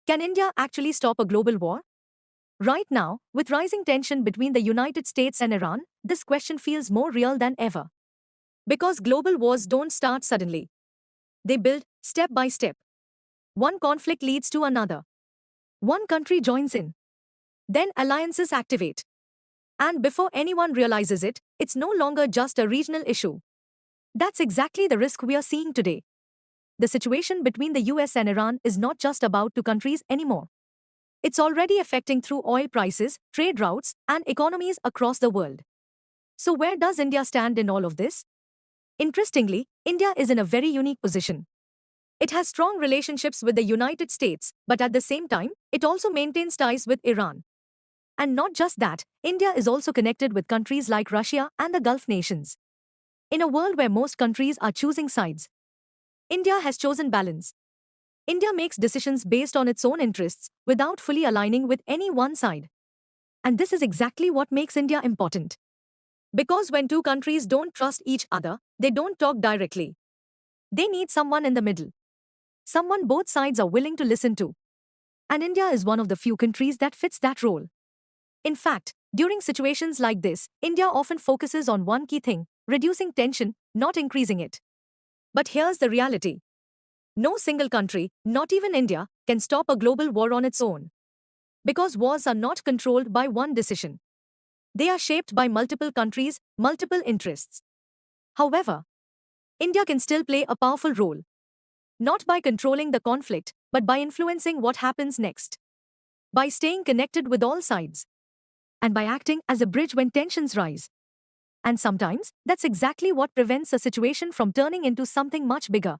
Can India actually stop a global war? Right now, with rising tension between the United States and Iran, this question feels more real than ever. Because global wars don't start suddenly, they build step by step. One conflict leads to another. One country joins in. Then alliances activate. And before anyone realizes it, it's no longer just a regional issue. That's exactly the risk we are seeing today. The situation between the US and Iran is not just about two countries anymore. It's already affecting through oil prices, trade routes, and economies across the world. So where does India stand in all of this? Interestingly, India is in a very unique position. It has strong relationships with the United States, but at the same time, it also maintains ties with Iran. And not just that, India is also connected with countries like Russia and the Gulf nations. In a world where most countries are choosing sides, India has chosen balance. India makes decisions based on its own interests, without fully aligning with any one side. And this is exactly what makes India important. Because when two countries don't trust each other, they don't talk directly. They need someone in the middle. Someone both sides are willing to listen to. And India is one of the few countries that fits that role. In fact, during situations like this, India often focuses on one key thing: reducing tension, not increasing it. But here's the reality: no single country, not even India, can stop a global war on its own. Because wars are not controlled by one decision. They are shaped by multiple countries, multiple interests. However, India can still play a powerful role. Not by controlling the conflict, but by influencing what happens next. By staying connected with all sides. And by acting as a bridge when tensions rise. And sometimes, that's exactly what prevents a situation from turning into something much bigger.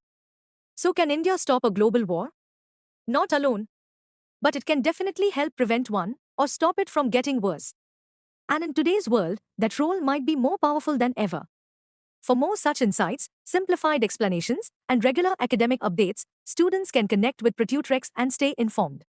So can India stop a global war? Not alone. But it can definitely help prevent one, or stop it from getting worse. And in today's world, that role might be more powerful than ever. For more such insights, simplified explanations, and regular academic updates, students can connect with ProtuTrex and stay informed.